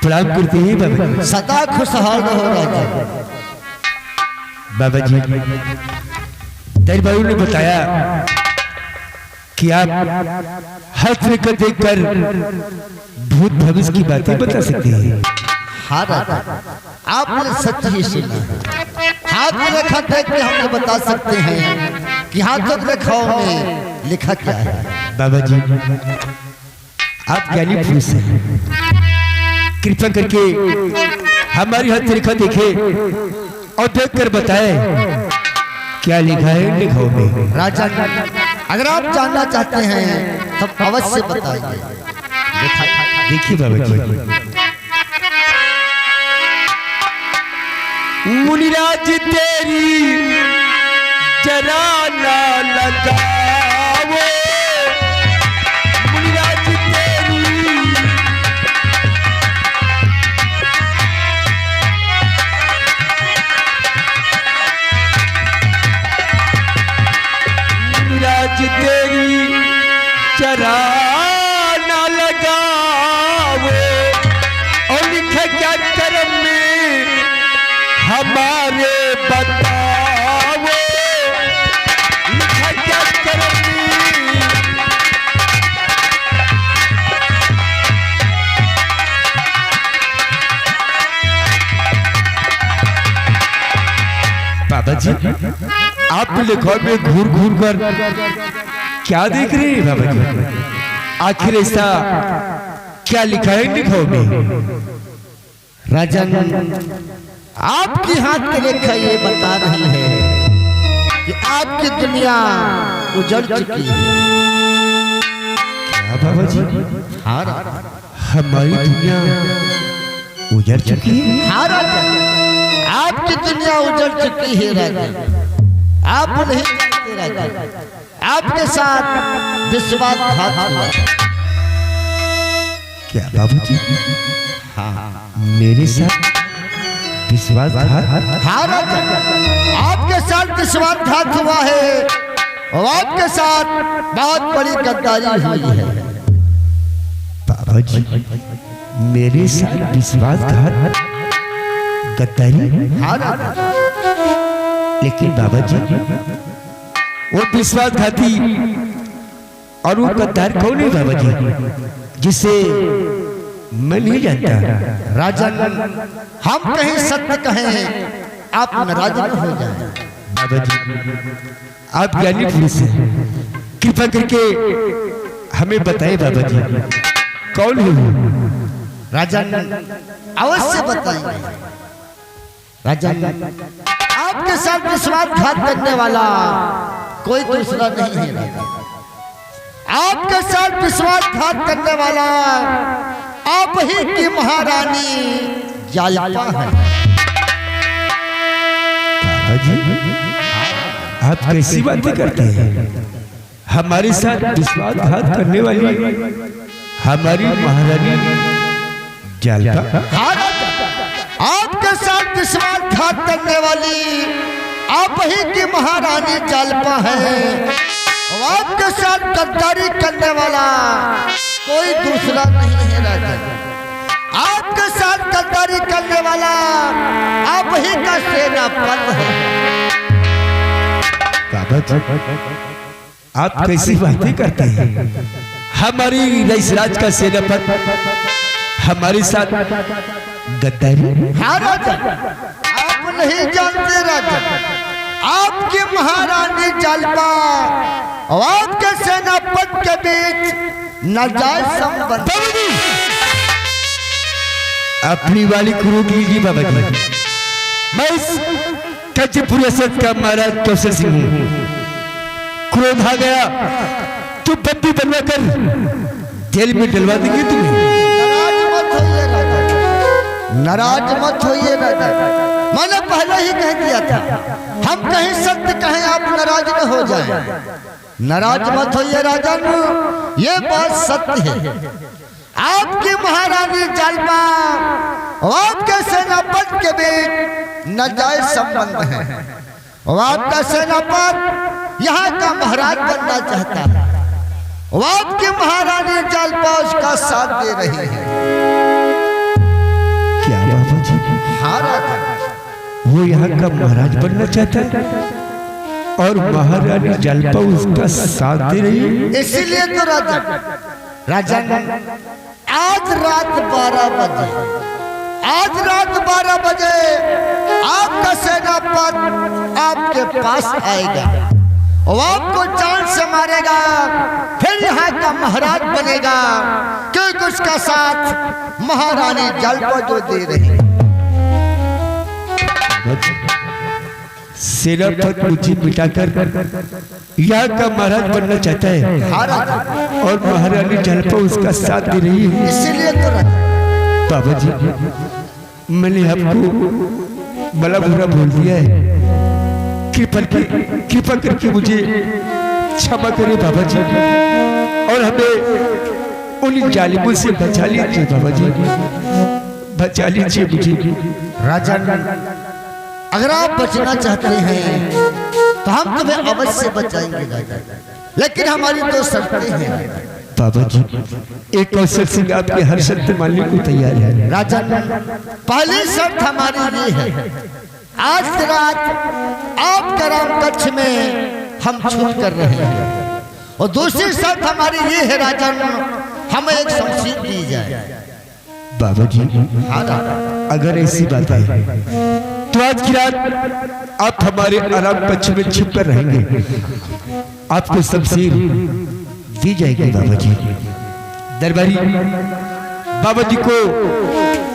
प्रणाम करते हैं बाबा जी। सदा खुशहाल रहो राजा। बाबा जी दरबारू ने बताया कि आप हर तरह का देखकर भूत भविष्य की बातें बता सकते हैं। हाँ राजा, आपने सच ही सुना। हाथ में रेखा देख के हमने बता सकते हैं कि हाथों की रेखाओं में लिखा क्या है। बाबा जी आप ज्ञानी पुरुष हैं, कृपा करके हमारी हाथ रेखा देखे और देखकर बताए क्या लिखा है लिखाओ में। राजा अगर आप जानना चाहते हैं तब अवश्य बताइए। देखिए बाबा जी, मुनिराज तेरी जरा ना लगाओ, मुनिराज तेरी मुनिराज तेरी जरा ना लगाओ, और लिखा क्या कर्म में हमारे बताओ, लिखा क्या कर्म में। बाबा जी आप लिखो में घूर घूर कर क्या देख रहे हैं बाबा जी? आखिर ऐसा क्या लिखा है लिखो में? राजन आपकी हाथ की रेखा ये बता रही है कि आपकी दुनिया उजड़ चुकी है। क्या बाबा जी? हाँ राजा, हमारी दुनिया उजड़ चुकी है। हाँ राजा, आपकी दुनिया उजड़ चुकी है राजा। आप नहीं जानते राजा, आपके साथ विश्वासघात हुआ। क्या बाबू जी? हाँ मेरे साथ विश्वासघात? हाँ राजा, आपके साथ विश्वासघात हुआ है और आपके साथ बहुत बड़ी गद्दारी हुई है। बाबा जी मेरे साथ विश्वासघात गद्दारी? हाँ राजा, लेकिन बाबा जी वो विश्वासघाती और वो गद्दार कौन है बाबा जी जिसे मैं नहीं जानता? राजन हम कहीं सत्य कहें आप नाराज न हो जाए। बाबा जी आप ज्ञानी पुरुष हैं, कृपा करके हमें बताएं बाबा जी कौन है वो? राजन अवश्य बताएंगे। राजन आपके साथ विश्वासघात करने वाला कोई दूसरा नहीं है राजा। आपके साथ विश्वासघात करने वाला आप ही की महारानी जालपा है। बाबा जी आप कैसी बातें करते हैं? हमारे साथ विश्वासघात करने वाली हमारी महारानी जालपा? हाँ राजा, आपके साथ विश्वासघात करने वाली आप ही की महारानी जालपा है और आपके साथ गद्दारी करने वाला कोई दूसरा नहीं है राजा। आपके साथ गद्दारी करने वाला आप ही का सेनापति है। बाबा जी आप कैसी बातें करते हैं? हमारी रईसराज का सेनापति हमारे साथ गद्दारी? हाँ राजा, आप नहीं जानते राजा, आपकी महारानी जालपा और आपके सेनापति के बीच नाजायज संबंध। अपनी वाली क्रोध लीजिए बाबा जी। मैं इस कच्चीपुर असद का महाराज कौशल सिंह हूँ। क्रोध आ गया तो बंदी बनवा कर जेल में डलवा देंगे तुम्हें। नाराज मत होइए राजा, मैंने पहले ही कह दिया था हम कहीं सत्य कहें आप नाराज न हो जाएं। नाराज मत होइए राजन, ये बात सत्य है। आपकी महारानी जालपा और आपके सेनापति के बीच नाजायज संबंध है और आपका सेनापति यहाँ का महाराज बनना चाहता है और आपकी महारानी जालपा उसका साथ दे रही है। हाँ राजा, वो यहाँ का महाराज बनना चाहता है और महारानी जलपा उसका साथ दे रही है। इसीलिए तो राजा राजन आज रात 12 बजे आपका सेनापति आपके पास आएगा और आपको जान से मारेगा, फिर यहाँ का महाराज बनेगा, क्योंकि उसका साथ महारानी जलपा जो दे रही। सेनापति मुझे मिटाकर यहाँ का महाराज बनना चाहता है हाँ राजा, और महारानी जलपा उसका साथ दे रही है। इसीलिए तो राजा बाबा जी, मैंने आपको भला बुरा बोल दिया है, कृपा करके मुझे क्षमा करें बाबा जी, और हमें उन जालिमों से बचा लीजिए बाबा जी, बचा लीजिए मुझे। राजा अगर आप बचना चाहते हैं तो हम तुम्हें अवश्य बचाएंगे राजा, लेकिन हमारी दो शर्तें हैं बाबा जी। एक कौशल सिंह आपके हर शर्त मानने को तैयार है राजा। पहली शर्त हमारी ये है, आज रात आपके राम कक्ष में हम छूट कर रहे हैं, और दूसरी शर्त हमारी ये है राजन, हमें एक शमशीर दी जाए। बाबा जी, हाँ राजा, अगर ऐसी बात है तो आज की रात आप हमारे आराम कक्ष में छिप कर रहेंगे, आपको शमशीर दी जाएगी बाबा जी। दरबारी बाबा जी को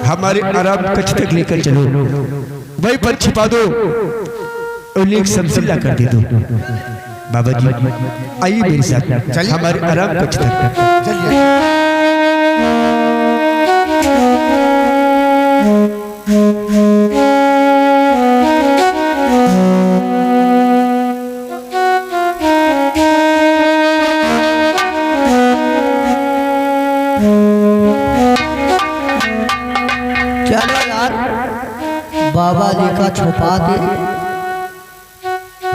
हमारे आराम कक्ष तक लेकर चलो, वहीं पर छिपा दो और एक शमशीर ला कर दे दो। बाबा जी आइए मेरे साथ हमारे आराम कक्ष तक चलिए। चलो यार, बाबा जी का छुपा दे,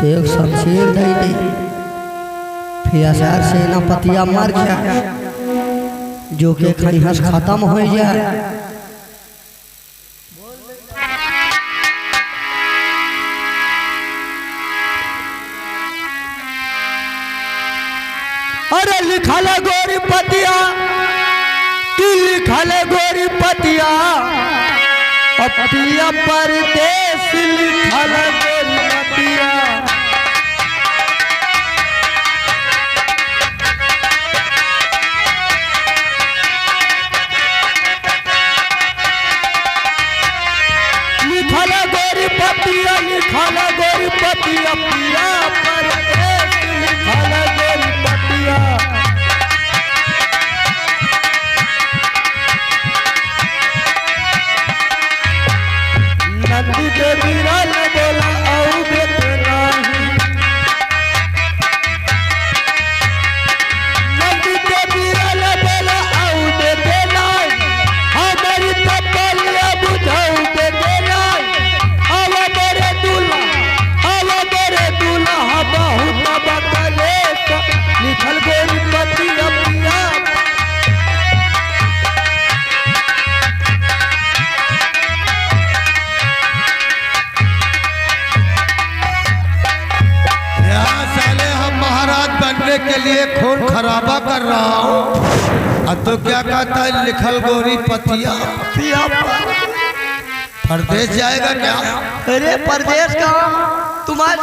एक शमशीर दे दे, फिर हजार सेनापतिया मर गया, जो के खनिहस खत्म हो जाए। अरे लिखल गोरी पतिया, तू लिखल गोरी पतिया, पतिया परदेश लिखल गोरी पतिया। लिखल गोरी पतिया, लिखल गोरी पतिया, पिया परदेश लिखल गोरी पतिया। नंदी के बिरल बोला आऊ बेटे नाही, नंदी के बिरल बोला आऊ बेटे नाही, हमारी तपलिया बुझाऊ बेटे नाही। अब मेरे दूल्हा बहुत बकले, लिखल गोरी पतिया पिया। के लिए खून खराबा कर रहा हूँ, अब तो क्या कहता है लिखल गोरी पतिया पिया। परदेश जाएगा क्या? अरे परदेश का तुम्हारे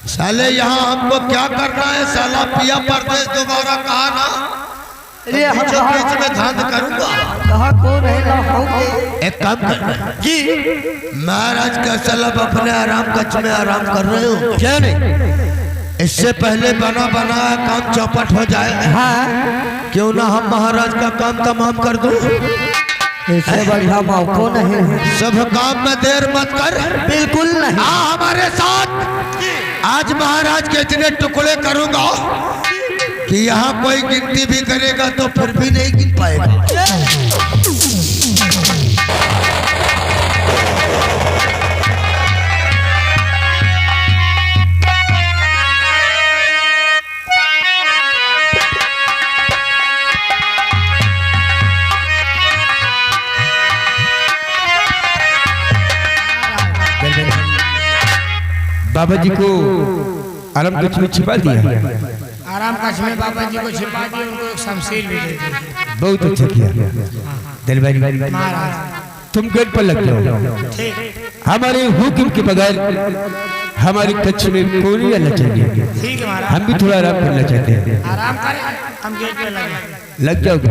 साले यहाँ हमको क्या करना है? साला पिया परदेश दोबारा कहा ना, अरे हम बीच में धांध करूंगा। कहा कौन है? एक काम करना जी, महाराज का सलब अपने आराम कक्ष में आराम कर रहे हो क्या? नहीं, इससे पहले बना बनाया काम चौपट हो जाए। हाँ, क्यों ना हम महाराज का काम तमाम कर दूं? इससे बढ़िया मौका नहीं है। सब काम में देर मत कर। बिल्कुल नहीं। हमारे साथ आज महाराज के इतने टुकड़े करूंगा कि यहाँ कोई गिनती भी करेगा तो फिर भी नहीं गिन पाएगा। बाबा जी को आराम कक्ष में छिपा दिया। आराम कक्ष में बाबा जी को छिपा दिया, उनको एक शमशीर भी दे दी। बहुत अच्छा किया दरबारी, महाराज तुम गेट पर लग जाओ। ठीक हमारे हुक्म के बगैर हमारे कच्छ में कोई नहीं आना चाहिए। ठीक है महाराज, हम भी थोड़ा आराम करना चाहते हैं। आराम करें, हम गेट पे लगे। लग जाओगे।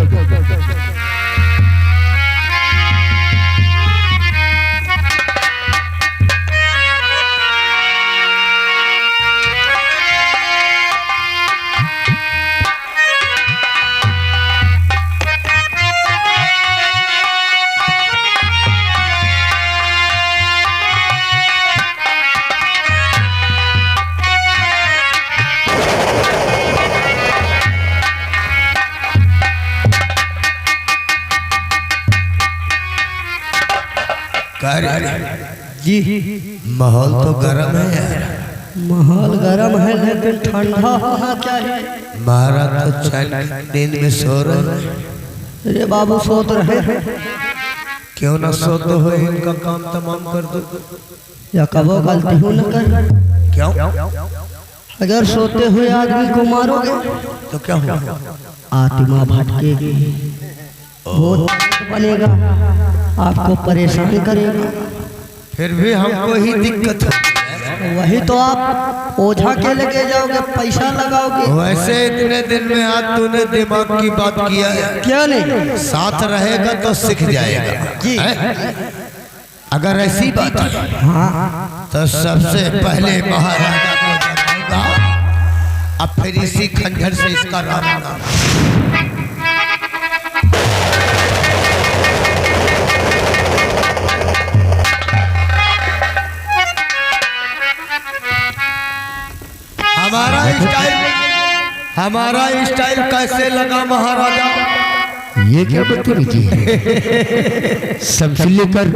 जी माहौल तो गर्म है यार। माहौल गर्म है लेकिन ठंडा होना चाहिए। महाराज तो चैन नींद में सो रहे हैं। अरे बाबू सोत रहे हैं, क्यों ना सोते हो, इनका काम तमाम कर दो। या कबो गलती हो न कर। क्यों? अगर सोते हुए आदमी को मारोगे तो क्या होगा? आत्मा भटकेगी, भूत बनेगा, आपको परेशान करेगा। फिर भी हमको ही दिक्कत है। वही तो आप ओझा के लेके जाओगे, पैसा लगाओगे। वैसे इतने दिन में आज तूने दिमाग की बात किया है। क्या नहीं, साथ रहेगा तो सीख जाएगा जी। अगर ऐसी बात है तो सबसे पहले महाराजा को जगाऊंगा, अब फिर इसी खंजर से इसका राम होगा। हमारा स्टाइल कैसे लगा महाराजा? ये क्या बदतमीजी है? सबसे लेकर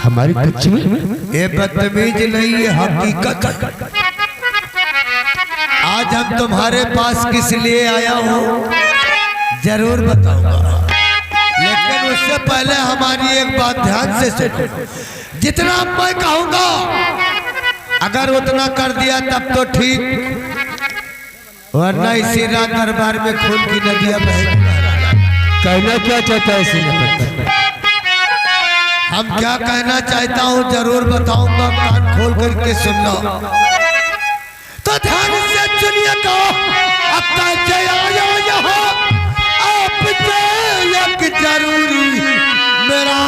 हमारे कच्छ में ये बदतमीज नहीं, ये हकीकत है। आज हम तुम्हारे पास किस लिए आया हूँ जरूर बताऊंगा, लेकिन उससे पहले हमारी एक बात ध्यान से सुनो। जितना मैं कहूँगा अगर उतना कर दिया तब तो ठीक, वरना इसी रात दरबार में खून की नदियां बहेगी। कहना क्या चाहता है सेनापति? हम क्या कहना चाहता हूँ जरूर बताऊंगा, कान खोल करके सुनना। तो ध्यान से सुनिए तो अब कैसे आया यहाँ आपसे एक जरूरी मेरा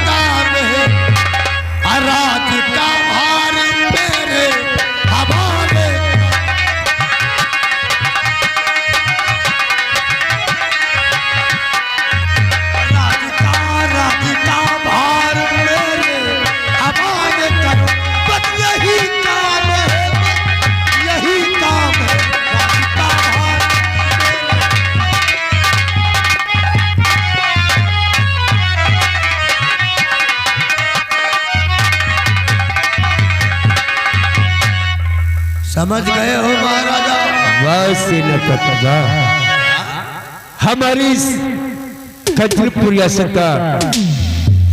काम है। राज का भार मेरे हवाले, राज का भार मेरे हवाले करो। बस यही काम है, यही काम है। राज का भार समझ गए हो महाराजा? वाह सेनापति वाह, हमारी कचरपुर रियासत का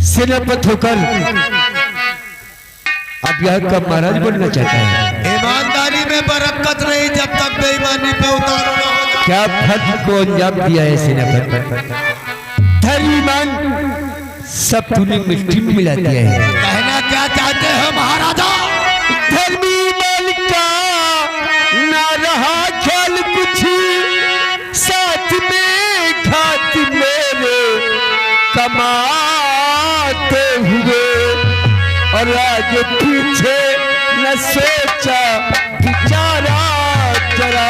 सेनापति होकर अब यहाँ का महाराज बनना चाहता है। ईमानदारी में बरकत नहीं जब तक बेईमानी पे उतारो न होगा। क्या फर्ज को अंजाम दिया है सेनापति? धर्म ईमान सब तूने मिट्टी में मिला दिया है। कहना क्या चाहते हो महाराजा? धर्म ईमान का ना रहा ख्याल कुछ, साथ में घात मेरे कमाते हुए, और आज पीछे न सोचा बिचारा जरा।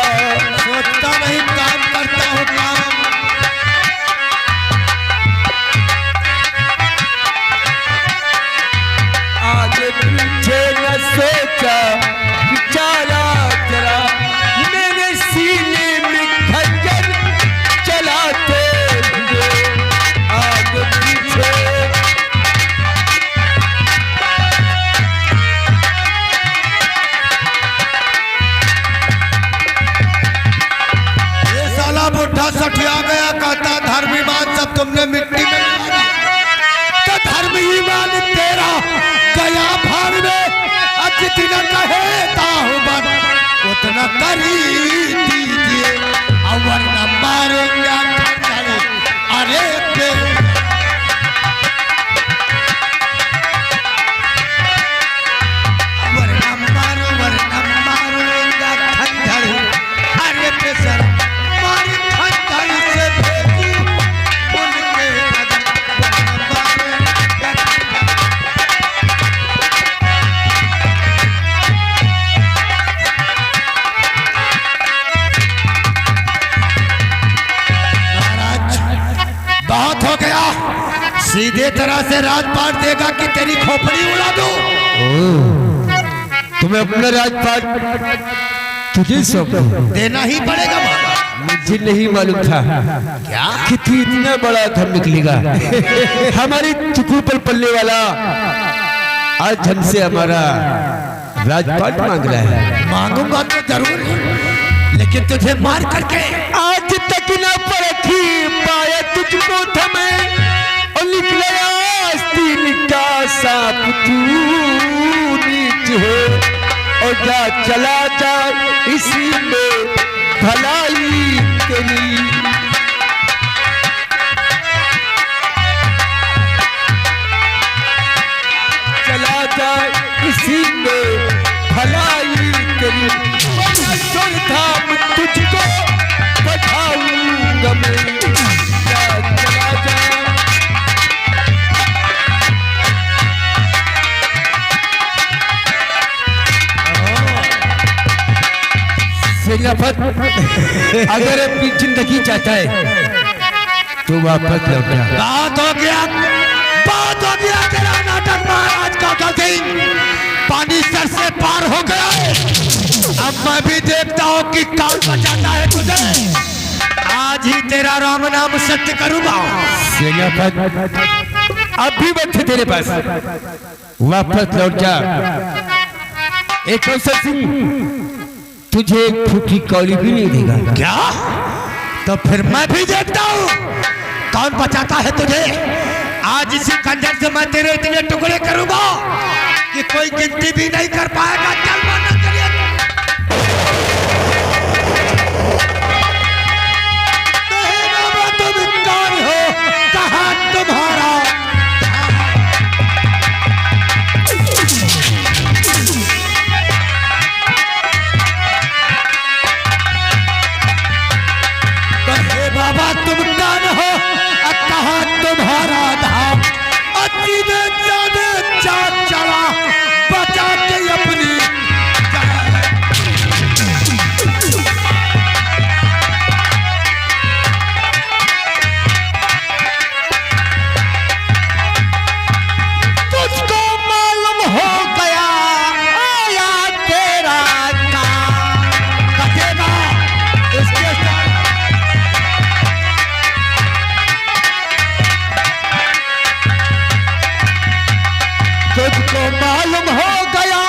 सोचता नहीं, काम करता हूँ काम। आज पीछे न सोचा बिचारा जरा, मेरे सीने में खंजर चलाते हुए आगे पीछे। ये साला बुढ़ा सठिया गया, कहता धर्म ईमान सब तुमने मिट्टी में मिला दिया। तो धर्म ईमान तेरा गया भार में। जितनी इतना करी दीजिए और वरना मारूंगा खंजर अरे पे वरना मारूंगा खंजर अरे पे सर मारी खंजर से भेजी उनके कदम वरना बहुत हो गया। सीधे तरह से राजपाट देगा कि तेरी खोपड़ी उड़ा दूं। तुम्हें अपना राजपाट तुझे सौंप दूं। देना ही पड़ेगा बाबा। मुझे नहीं मालूम था क्या कि तू इतना बड़ा धन निकलेगा। हमारी चुकू पर पलने वाला आज हमसे हमारा राजपाट मांग रहा है। मांगूंगा तो जरूर, लेकिन तुझे मार करके आज तक न परखी पाया तुझको थमे और निकले आस्तीन का सांप तू नीच हो और जा चला जा इसी में भलाई तेरी। चला जा इसी में भलाई तेरी। धाम तुझको बढ़ाऊंगा मैं चला जा। सेनापत अगर अपनी जिंदगी चाहता है तो वापस लौट जा। बात हो गया तेरा नाटक महाराज का गलती पानी सर से पार हो गया। अब मैं भी देखता हूँ कि कौन बचाता है तुझे। आज ही तेरा राम नाम सत्य करूंगा। सेनापत अब भी वक्त है तेरे पास, वापस लौट जा। एक अवसर सिंह तुझे एक फूकी कौली भी नहीं देगा। क्या? तो फिर मैं भी देखता हूँ कौन बचाता है तुझे। आज इसी खंजर से मैं तेरे इतने टुकड़े करूंगा कि कोई गिनती भी नहीं कर पाएगा। चल मना करिए। तुम कौन हो? कहाँ तुम्हारा? बाबा तुम कौन हो? कहाँ तुम्हारा धाम? अतीने जाने चाल चला बचा के अपनी तुझको मालूम हो गया आया तेरा काम कटेगा इसके साथ। तुझको मालूम हो गया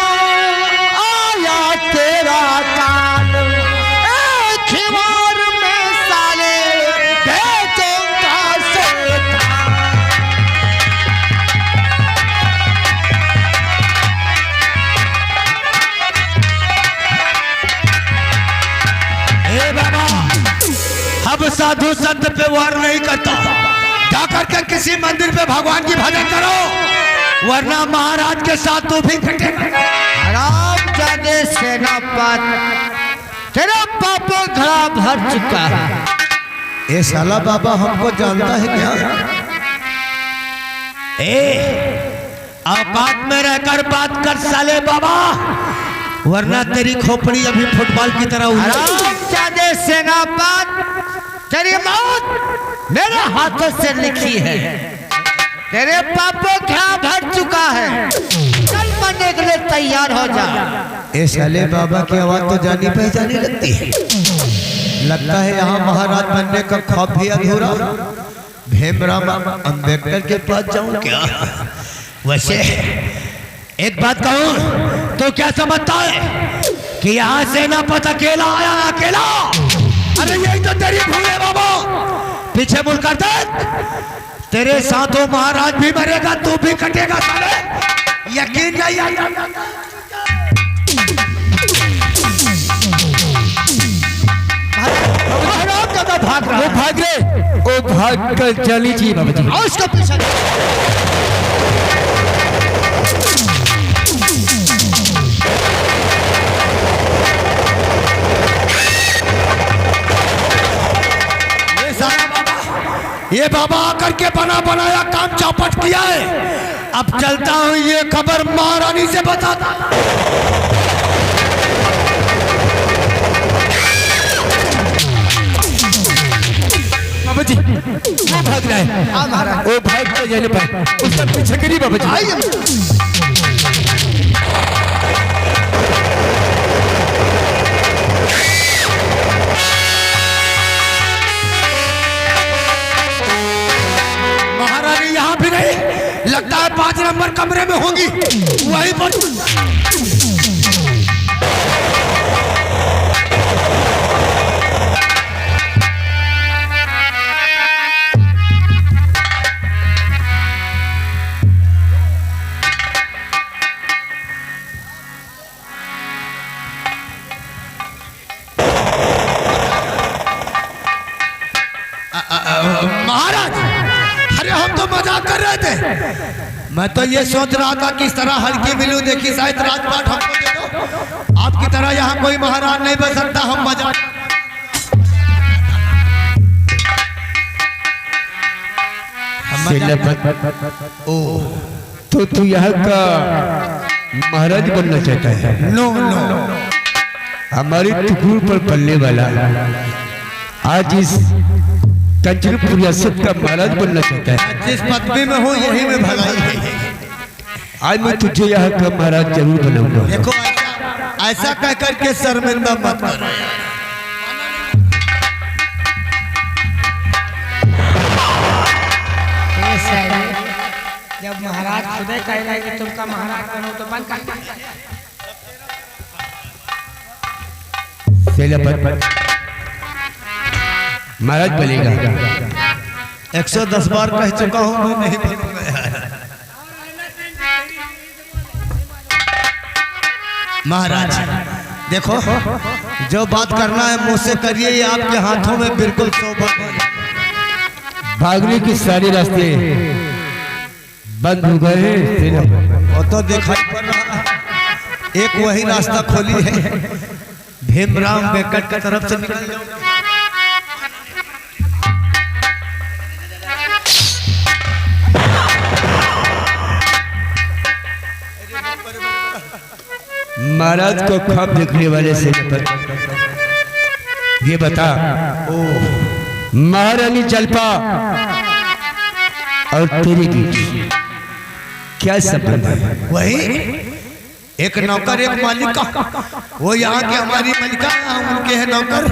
आया तेरा काल। एक ही बार में साले बेचूंगा सोता। हे बाबा अब साधु संत पे वार नहीं करता। जाकर के किसी मंदिर पे भगवान की भजन करो, वरना महाराज के साथ तो भी कटेगा। राम जाने सेनापत तेरा पापा घड़ा भर चुका है। ये साला बाबा हमको जानता है क्या? औकात में रहकर बात कर साले बाबा, वरना तेरी खोपड़ी अभी फुटबॉल की तरह उड़ राम जाने सेनापत तेरी मौत मेरे हाथों से लिखी है। तेरे पापों घड़ा भर चुका है। चल मरने के लिए तैयार हो जा। ए साले बाबा की आवाज तो जानी पहचानी लगती है। लगता है यहाँ महाराज बनने का ख्वाब भी अधूरा। भीमराव अंबेडकर के पास जाऊं क्या? वैसे एक बात कहूं तो क्या समझता है कि यहाँ सेनापति अकेला आया? अकेला? अरे यही तो तेरी भूल है बाबा। पीछे मुड़ कर देख, तेरे साथों महाराज भी मरेगा, तू भी कटेगा साले। यकीन नहीं वो भाग कर चली जी बाबा जी। आओ उसका पीछा ये बाबा आकर के बना बनाया काम चौपट किया है। अब चलता हूँ ये खबर महारानी से बताता। बाबा जी वो भाग रहा है। हाँ महाराज वो भाग कर जाने पर उसका पीछे करिए बाबा जी। आइए महारानी यहाँ भी नहीं, लगता है 5 नंबर कमरे में होंगी, वहीं पर। महाराज, अरे हम तो मजाक कर रहे थे। मैं तो ये सोच रहा था कि इस तरह हल्की मिलूं, देखी शायद राजपाट हमको दे दो। आपकी तरह यहाँ कोई महाराज नहीं बन सकता। हम मजाक तो तू यहाँ का महाराज बनना चाहता है? नो नो, हमारी टुकड़ पर पलने वाला आज इस कंचनपुर रियासत का महाराज बनना चाहता है। जिस पदवी में हूँ यही में भलाई है। आज मैं तुझे यहाँ का महाराज जरूर बनाऊंगा। देखो ऐसा कह करके शर्मिंदा मत करो। जब महाराज खुद ही कह रहे कि तुमका महाराज बनो तो बन कर महाराज बनेगा। 110 बार कह चुका हूँ मैं, नहीं बनूंगा। महाराज देखो, जो बात करना है मुझसे करिए, ये आपके हाथों में बिल्कुल शोभा है। भागने के सारे रास्ते बंद हो गए हैं। वो तो दिखाई पड़ रहा है, एक वही रास्ता खोली है, भीमराव वेंकट की तरफ से निकल जाओ। महाराज को ख्वाब देखने वाले से ये बता, महारानी जलपा और तेरे बीच क्या संबंध है? वही एक नौकर एक मालिक का, वो यहाँ की हमारी मलिका, हम उनके हैं नौकर।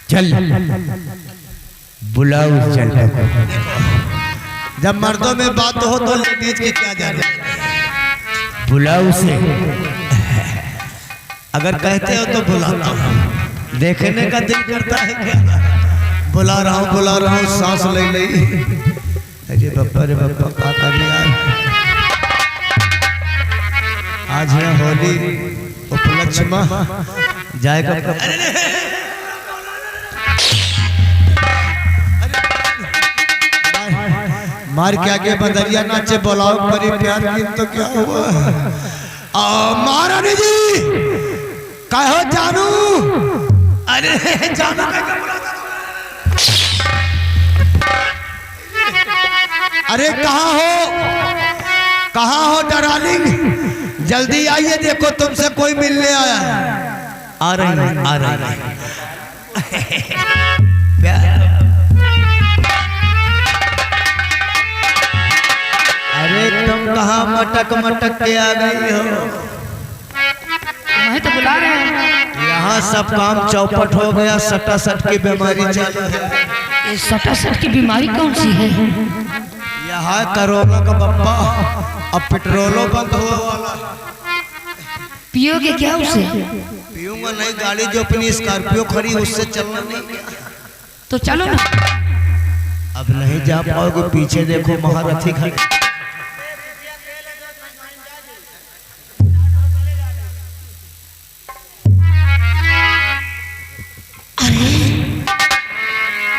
चल बुलाओ उस जलपा को। जब मर्दों में बात हो तो लेडीज की क्या जाने। बुलाओ उसे। अगर कहते हो तो बुलाता हूँ, देखने का दिल करता है क्या? बुला रहा हूँ, सांस ले ले। अरे बप्पा का कर यार, आज है होली उपलक्ष्य में जाएगा। मार के आगे बदरिया नाचे, बुलाओ परी प्यार की, तो क्या हुआ? महारानी जी कहो जानू। अरे जानू अरे कहाँ हो डार्लिंग? जल्दी आइए, देखो तुमसे कोई मिलने आया है। आ रही अरे तुम कहाँ मटक के आ गई हो? वही तो बुला रहे हैं। यहाँ सब काम चौपट हो गया, सटासट की बीमारी चालू है। ये सटासट की बीमारी कौन सी है? यहाँ कोरोना का बप्पा, अब पेट्रोलो बंद हुआ वाला। पियोगे क्या उसे? पीऊंगा नहीं, गाड़ी जो अपनी स्कॉर्पियो खड़ी उससे चलना नहीं। तो चलो ना। अब नहीं जा पाओगे, पीछे देखो महारथी खड़े।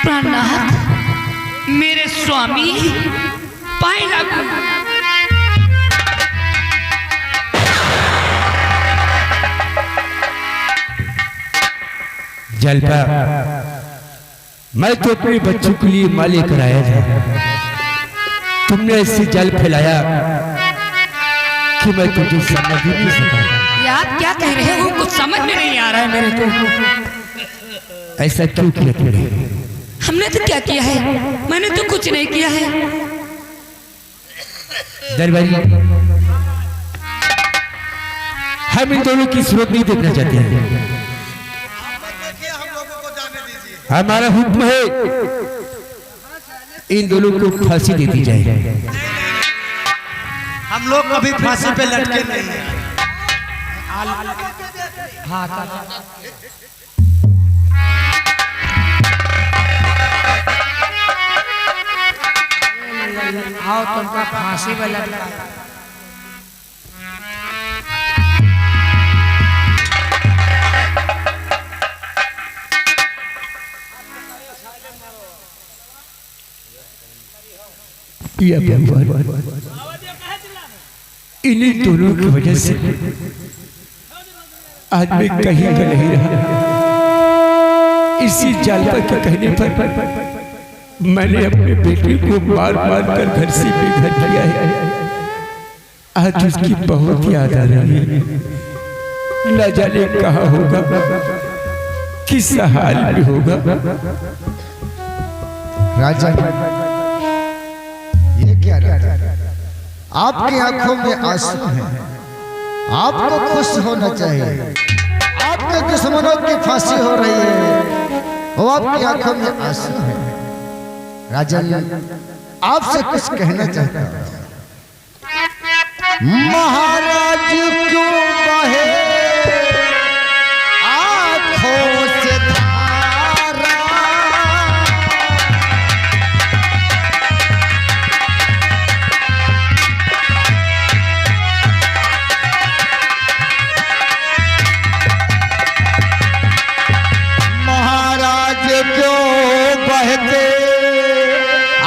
प्राणनाथ मेरे स्वामी पाए लागू। जलपा, मैं तो अपने बच्चों के लिए माँ लेकर आया था, तुमने ऐसे जल फैलाया कि मैं तुझे समझ ही नहीं सका। ये आप क्या कह रहे हो? कुछ समझ में नहीं आ रहा है मेरे को। ऐसा क्यों किया तुमने? हमने तो क्या किया है? मैंने तो कुछ नहीं किया है। दरबारी, हम इन दोनों की सूरत नहीं देखना चाहते हैं। हमारा हुक्म है इन दोनों को फांसी दे दी जाए। हम लोग कभी फांसी पे लटके नहीं हैं। आओ तुमका फांसी पे लटका। या भगवान, इन्हीं दोनों की वजह से आज मैं कहीं का नहीं रहा। इसी जालपा के कहने पर मैंने अपने बेटे को मार मार कर घर से बेघर किया है। आज उसकी बहुत याद आ रही है। न जाने कहाँ होगा, किस हाल में होगा। राजा, ये क्या राजा, आपकी आंखों में आंसू हैं, आपको खुश होना चाहिए। आपके दुश्मनों की फांसी हो रही है, वो आपकी आंखों में आंसू हैं। राजा, आपसे कुछ कहना चाहता हूं। महाराज क्यों बहे आंखों से धारा, महाराज क्यों बहते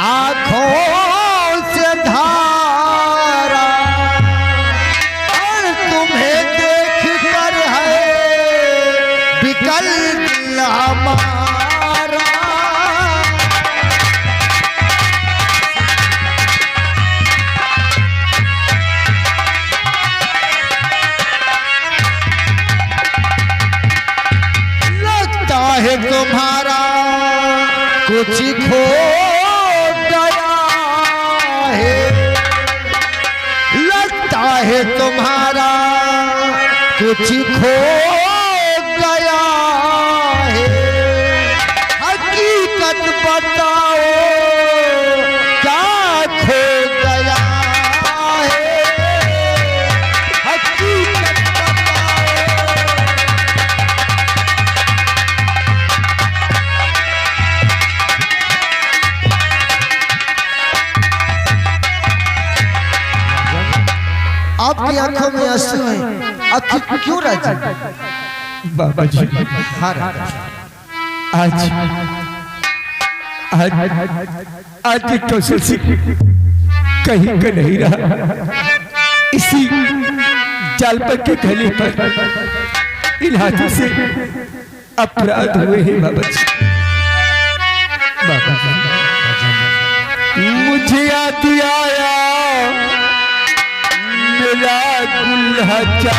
आंखों से धारा, और तुम्हें देख कर है विकल दिल हमारा। लगता है तुम्हारा कुछ खो गया है, लगता है तुम्हारा कुछ खो गया है। हकीकत बताओ क्या खो गया है, हकीकत बताओ। आपकी आंखों में आंसू हैं, आखिर क्यों राजा? बाबा जी, हाँ राजा, आज आज के कौशल से कहीं का नहीं रहा। इसी जालपा के गले पर इन हाथों से अपराध हुए हैं बाबा जी। बाबा जी, मुझे याद आया मिला गुलहचा